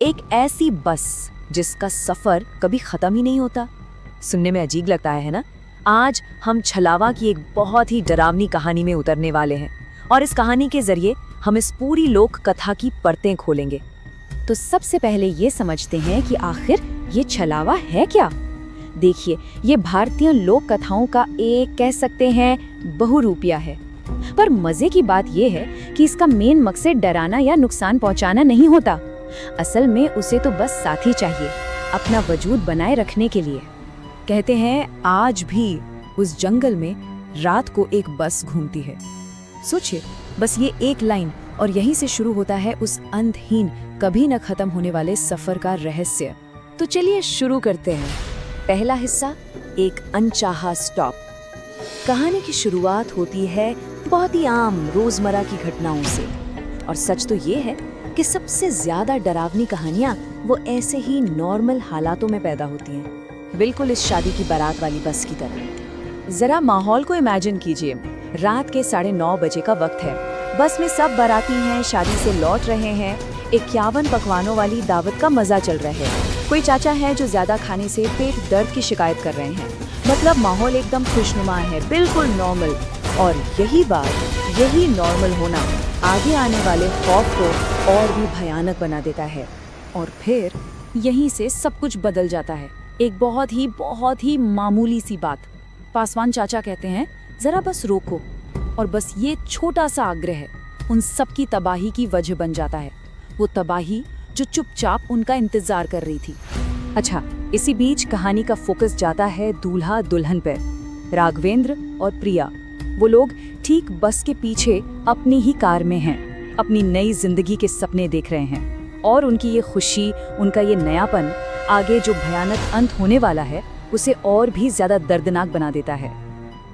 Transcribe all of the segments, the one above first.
एक ऐसी बस जिसका सफर कभी खत्म ही नहीं होता। सुनने में अजीब लगता है ना? आज हम छलावा की एक बहुत ही डरावनी कहानी में उतरने वाले हैं और इस कहानी के जरिए हम इस पूरी लोक कथा की परतें खोलेंगे। तो सबसे पहले ये समझते हैं कि आखिर ये छलावा है क्या। देखिए, ये भारतीय लोक कथाओं का एक कह सकते हैं बहुरूपिया है। पर मजे की बात ये है कि इसका मेन मकसद डराना या नुकसान पहुंचाना नहीं होता। असल में उसे तो बस साथी चाहिए अपना वजूद बनाए रखने के लिए। कहते हैं आज भी उस जंगल में रात को एक बस घूमती है। सोचिए, बस ये एक लाइन और यहीं से शुरू होता है उस अंतहीन कभी न खत्म होने वाले सफर का रहस्य। तो चलिए शुरू करते हैं। पहला हिस्सा, एक अनचाहा स्टॉप। कहानी की शुरुआत होती है बहुत ही आम रोजमर्रा की घटनाओं से। और सच तो ये है कि सबसे ज्यादा डरावनी कहानियां वो ऐसे ही नॉर्मल हालातों में पैदा होती हैं, बिल्कुल इस शादी की बारात वाली बस की तरह। जरा माहौल को इमेजिन कीजिए। रात के 9:30 बजे का वक्त है। बस में सब बाराती हैं, शादी से लौट रहे हैं। 51 पकवानों वाली दावत का मजा चल रहा है। कोई चाचा है जो ज्यादा खाने से पेट दर्द की शिकायत कर रहे हैं। मतलब माहौल एकदम खुशनुमा है, बिल्कुल नॉर्मल। और यही नॉर्मल होना आगे आने वाले खौफ को और भी भयानक बना देता है। और फिर यहीं से सब कुछ बदल जाता है। एक बहुत ही मामूली सी बात। पासवान चाचा कहते हैं, जरा बस रोको। और बस ये छोटा सा आग्रह उन सब की तबाही की वजह बन जाता है। वो तबाही जो चुपचाप उनका इंतजार कर रही थी। अच्छा, इसी बीच कहानी का फोकस जाता है दूल्हा दुल्हन पर, राघवेंद्र और प्रिया। वो लोग ठीक बस के पीछे अपनी ही कार में हैं, अपनी नई जिंदगी के सपने देख रहे हैं। और उनकी ये खुशी, उनका ये नयापन आगे जो भयानक अंत होने वाला है उसे और भी ज्यादा दर्दनाक बना देता है।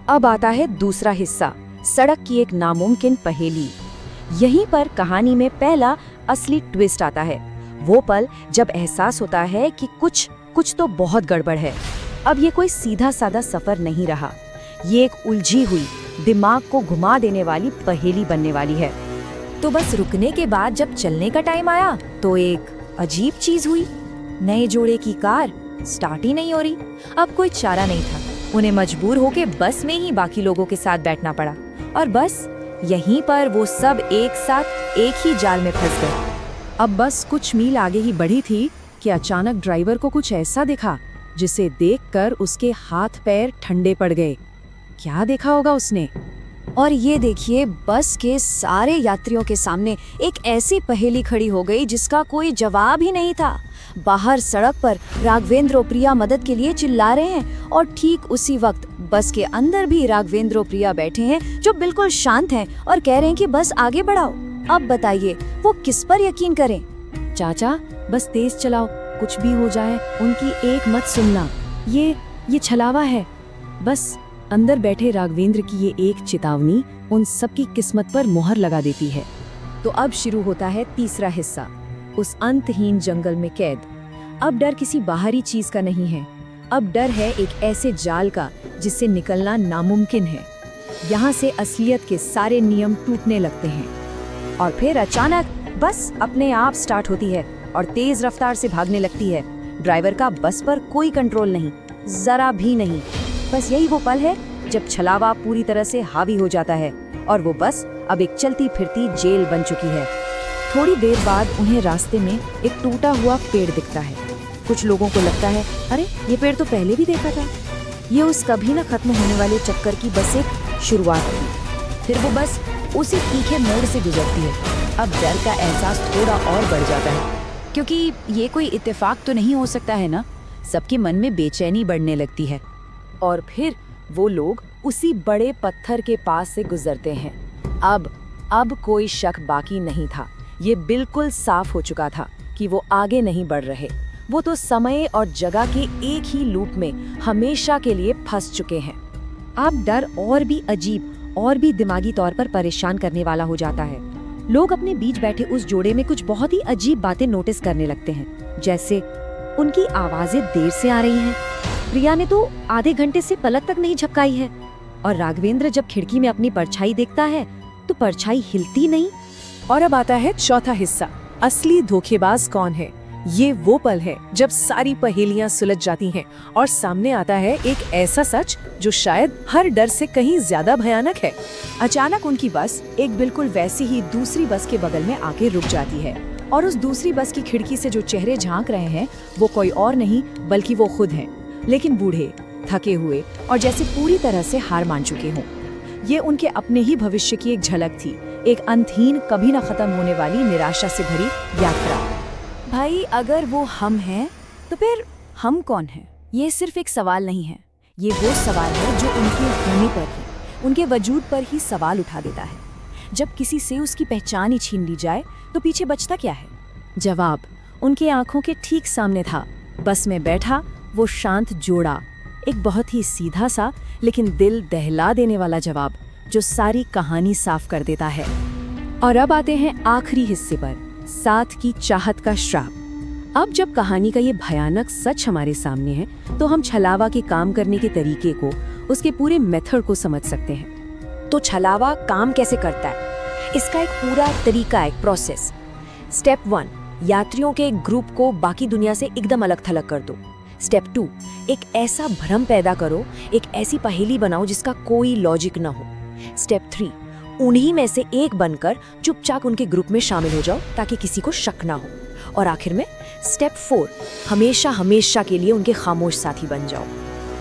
अब आता है दूसरा हिस्सा, सड़क की एक नामुमकिन पहेली। यहीं पर कहानी में पहला असली ट्विस्ट आता है। वो पल जब एहसास होता है कि कुछ तो बहुत गड़बड़ है। अब ये कोई सीधा साधा सफर नहीं रहा, ये एक उलझी हुई, दिमाग को घुमा देने वाली पहेली बनने वाली है। तो बस रुकने के बाद जब चलने का टाइम आया तो एक अजीब चीज हुई। नए जोड़े की कार स्टार्ट ही नहीं हो रही। अब कोई चारा नहीं था, उन्हें मजबूर होके बस में ही बाकी लोगों के साथ बैठना पड़ा। और बस यहीं पर वो सब एक साथ एक ही जाल में फंस गए। अब बस कुछ मील आगे ही बढ़ी थी कि अचानक ड्राइवर को कुछ ऐसा दिखा जिसे देखकर उसके हाथ पैर ठंडे पड़ गए। क्या देखा होगा उसने? और ये देखिए, बस के सारे यात्रियों के सामने एक ऐसी पहेली खड़ी हो गई जिसका कोई जवाब ही नहीं था। बाहर सड़क पर राघवेंद्र और प्रिया मदद के लिए चिल्ला रहे हैं और ठीक उसी वक्त बस के अंदर भी राघवेंद्र और प्रिया बैठे हैं जो बिल्कुल शांत हैं और कह रहे हैं कि बस आगे बढ़ाओ। अब बताइए वो किस पर यकीन करें? चाचा, बस तेज चलाओ, कुछ भी हो जाए उनकी एक मत सुनना। ये छलावा है। बस अंदर बैठे राघवेंद्र की ये एक चेतावनी उन सब की किस्मत पर मोहर लगा देती है। तो अब शुरू होता है तीसरा हिस्सा, उस अंतहीन जंगल में कैद। अब डर किसी बाहरी चीज का नहीं है, अब डर है एक ऐसे जाल का जिससे निकलना नामुमकिन है। यहाँ से असलियत के सारे नियम टूटने लगते हैं। और फिर अचानक बस अपने आप स्टार्ट होती है और तेज रफ्तार से भागने लगती है। ड्राइवर का बस पर कोई कंट्रोल नहीं, जरा भी नहीं। बस यही वो पल है जब छलावा पूरी तरह से हावी हो जाता है और वो बस अब एक चलती फिरती जेल बन चुकी है। थोड़ी देर बाद उन्हें रास्ते में एक टूटा हुआ पेड़ दिखता है। कुछ लोगों को लगता है, अरे ये पेड़ तो पहले भी देखा था। ये उस कभी न खत्म होने वाले चक्कर की बस एक शुरुआत थी। फिर वो बस उसी तीखे मोड़ से गुजरती है। अब डर का एहसास थोड़ा और बढ़ जाता है, क्योंकि ये कोई इत्तेफाक तो नहीं हो सकता है ना। सबके मन में बेचैनी बढ़ने लगती है। और फिर वो लोग उसी बड़े पत्थर के पास से गुजरते हैं। अब कोई शक बाकी नहीं था। ये बिल्कुल साफ हो चुका था कि वो आगे नहीं बढ़ रहे। वो तो समय और जगह के एक ही लूप में हमेशा के लिए फंस चुके हैं। अब डर और भी अजीब और भी दिमागी तौर पर परेशान करने वाला हो जाता है। लोग अपने बीच बैठे उस जोड़े में कुछ बहुत ही अजीब बातें नोटिस करने लगते हैं। जैसे उनकी आवाजें देर से आ रही हैं। प्रिया ने तो आधे घंटे से पलक तक नहीं झपकाई है। और राघवेंद्र जब खिड़की में अपनी परछाई देखता है तो परछाई हिलती नहीं। और अब आता है चौथा हिस्सा, असली धोखेबाज कौन है। ये वो पल है जब सारी पहेलियां सुलझ जाती हैं और सामने आता है एक ऐसा सच जो शायद हर डर से कहीं ज्यादा भयानक है। अचानक उनकी बस एक बिल्कुल वैसी ही दूसरी बस के बगल में आके रुक जाती है और उस दूसरी बस की खिड़की से जो चेहरे झांक रहे हैं वो कोई और नहीं बल्कि वो खुद हैं, लेकिन बूढ़े, थके हुए और जैसे पूरी तरह से हार मान चुके हों। ये उनके अपने ही भविष्य की एक झलक थी, एक अंतहीन, कभी न खत्म होने वाली निराशा से भरी यात्रा। भाई, अगर वो हम हैं तो फिर हम कौन हैं? ये सिर्फ एक सवाल नहीं है, ये वो सवाल है जो उनके होने पर ही, उनके वजूद पर ही सवाल उठा देता है। जब किसी से उसकी पहचान ही छीन ली जाए तो पीछे बचता क्या है? जवाब उनके आंखों के ठीक सामने था। बस में बैठा वो शांत जोड़ा, एक बहुत ही सीधा सा लेकिन दिल दहला देने वाला जवाब जो सारी कहानी साफ कर देता है। और अब आते हैं आखिरी हिस्से पर, साथ की चाहत का श्राप। अब जब कहानी का ये भयानक सच हमारे सामने है तो हम छलावा के काम करने के तरीके को, उसके पूरे मेथड को समझ सकते हैं। तो छलावा काम कैसे करता है? इसका एक पूरा तरीका, एक प्रोसेस। स्टेप 1, यात्रियों के एक ग्रुप को बाकी दुनिया से एकदम अलग थलग कर दो। स्टेप 2, एक ऐसा भ्रम पैदा करो, एक ऐसी पहेली बनाओ जिसका कोई लॉजिक न हो। स्टेप 3, उन्हीं में से एक बनकर चुपचाप उनके ग्रुप में शामिल हो जाओ ताकि किसी को शक ना हो। और आखिर में स्टेप 4, हमेशा हमेशा के लिए उनके खामोश साथी बन जाओ।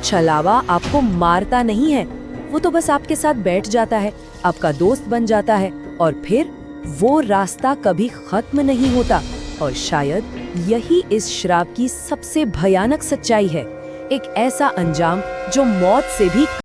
छलावा आपको मारता नहीं है, वो तो बस आपके साथ बैठ जाता है, आपका दोस्त बन जाता है और फिर वो रास्ता कभी खत्म नहीं होता। और शायद यही इस श्राप की सबसे भयानक सच्चाई है, एक ऐसा अंजाम जो मौत से भी